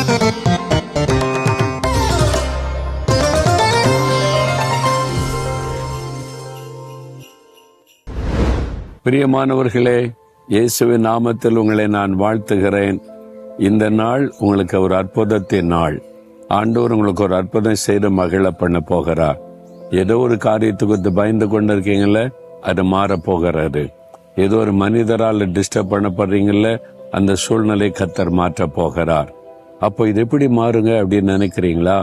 பிரியமானவர்களே, இயேசுவின் நாமத்தில் உங்களை நான் வாழ்த்துகிறேன். இந்த நாள் உங்களுக்கு ஒரு அற்புதத்தின் நாள். ஆண்டவர் உங்களுக்கு ஒரு அற்புதம் செய்து மகிழ பண்ண போகிறார். ஏதோ ஒரு காரியத்துக்கு பயந்து கொண்டு இருக்கீங்கள, அது மாற போகிறாரு. ஏதோ ஒரு மனிதரால் டிஸ்டர்ப் பண்ணப்படுறீங்கல்ல, அந்த சூழ்நிலை கர்த்தர் மாற்ற போகிறார். அப்போ இது எப்படி மாறுங்க அப்படின்னு நினைக்கிறீங்களா?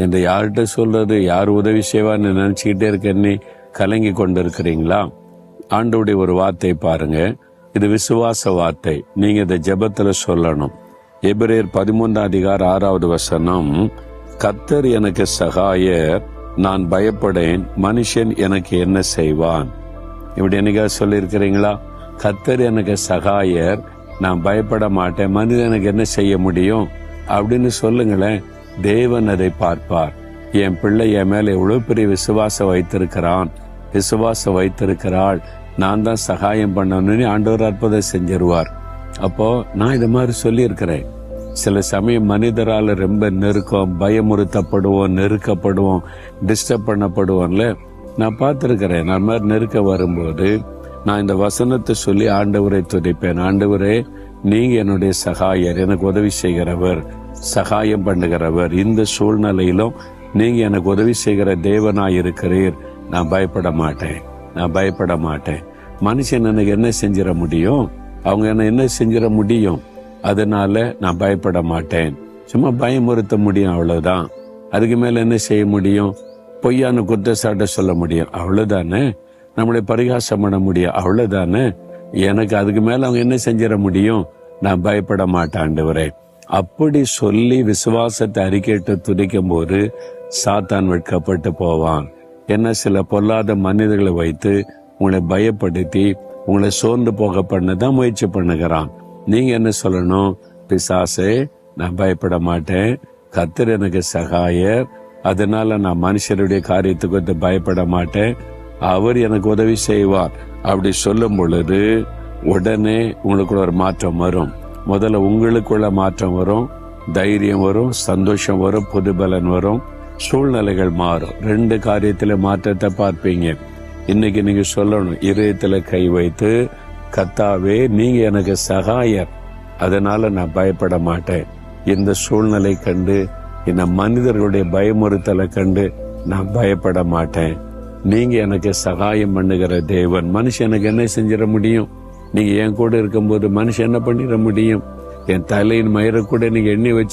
என்று யார்கிட்ட சொல்றது, யார் உதவி செய்வான்னு நினைச்சுக்கிட்டே இருக்கேன்னு கலங்கி கொண்டு இருக்கிறீங்களா? ஆண்டவருடைய ஒரு வார்த்தை பாருங்க, இது விசுவாச வார்த்தை. நீங்க இதை ஜெபத்துல சொல்லணும். எபிரேயர் 13:6 கர்த்தர் எனக்கு சகாயர், நான் பயப்படேன், மனுஷன் எனக்கு என்ன செய்வான்? இப்படி என்னைக்காவது சொல்லி இருக்கிறீங்களா? கர்த்தர் எனக்கு சகாயர், நான் பயப்பட மாட்டேன், மனிதன் எனக்கு என்ன செய்ய முடியும் அப்படின்னு சொல்லுங்களேன். தேவன் அதை பார்ப்பார். என் பிள்ளை என் மேல எவ்வளவு பெரிய விசுவாசம் வைத்திருக்கிறாள், நான் தான் சகாயம் பண்ணணும்னு ஆண்டவர் அற்புதம் செஞ்சிருவார். அப்போ நான் இது மாதிரி சொல்லியிருக்கிறேன். சில சமயம் மனிதரால் ரொம்ப நெருக்கம், பயமுறுத்தப்படுவோம், நெருக்கப்படுவோம், டிஸ்டர்ப் பண்ணப்படுவோம்ல. நான் பார்த்திருக்கிறேன். நான் மாதிரி நெருக்க வரும்போது நான் இந்த வசனத்தை சொல்லி ஆண்டவரை துதிப்பேன். ஆண்டவரே, நீங்க என்னுடைய சகாயர், எனக்கு உதவி செய்கிறவர், சகாயம் பண்ணுகிறவர். இந்த சூழ்நிலையிலும் நீங்க எனக்கு உதவி செய்கிற தேவனாய் இருக்கிறீர். நான் பயப்பட மாட்டேன். மனுஷன் எனக்கு என்ன செஞ்சிட முடியும்? அவங்க என்ன செஞ்சிட முடியும்? அதனால நான் பயப்பட மாட்டேன். சும்மா பயமுறுத்த முடியும், அவ்வளவுதான். அதுக்கு மேல என்ன செய்ய முடியும்? பொய்யான குற்றச்சாட்டை சொல்ல முடியும், அவ்வளவுதானே. நம்மளை பரிகாசம் பண்ண முடியும், அவ்வளவுதானே. எனக்கு அதுக்கு மேல அவங்க என்ன செஞ்சிட முடியும்? நான் பயப்பட மாட்டேன் ஆண்டவரே. அப்படி சொல்லி விசுவாசத்தை அறிக்கையிட்டு துதிக்கும் போது சாத்தான் வெட்கப்பட்டு போவான். என்ன, சில பொல்லாத மனிதர்களை வைத்து உங்களை பயப்படுத்தி உங்களை சோர்ந்து போக பண்ணதான் முயற்சி பண்ணுகிறான். நீங்க என்ன சொல்லணும்? பிசாசே, நான் பயப்பட மாட்டேன், கர்த்தர் எனக்கு சகாயர், அதனால நான் மனுஷருடைய காரியத்துக்கு பயப்பட மாட்டேன், அவர் எனக்கு உதவி செய்வார். அப்படி சொல்லும் பொழுது உடனே உங்களுக்குள்ள ஒரு மாற்றம் வரும். முதல்ல உங்களுக்குள்ள மாற்றம் வரும், தைரியம் வரும், சந்தோஷம் வரும், புதுபலன் வரும், சூழ்நிலைகள் மாறும். 2 காரியத்துல மாற்றத்தை பார்ப்பீங்க. இன்னைக்கு நீங்க சொல்லணும், இதயத்துல கை வைத்து, கர்த்தாவே நீங்க எனக்கு சகாயர், அதனால நான் பயப்பட மாட்டேன். இந்த சூழ்நிலை கண்டு, இந்த மனிதர்களுடைய பயமுறுத்தலை கண்டு நான் பயப்பட மாட்டேன். நீங்க எனக்கு சகாயம் பண்ணுகிற தேவன். மனுஷன் எனக்கு என்ன செஞ்சிட முடியும்? நீங்க என் கூட இருக்கும்போது மனுஷன் என்ன பண்ணிட முடியும்? என் தலையின் மயிரை கூட நீங்க எண்ணி வச்சு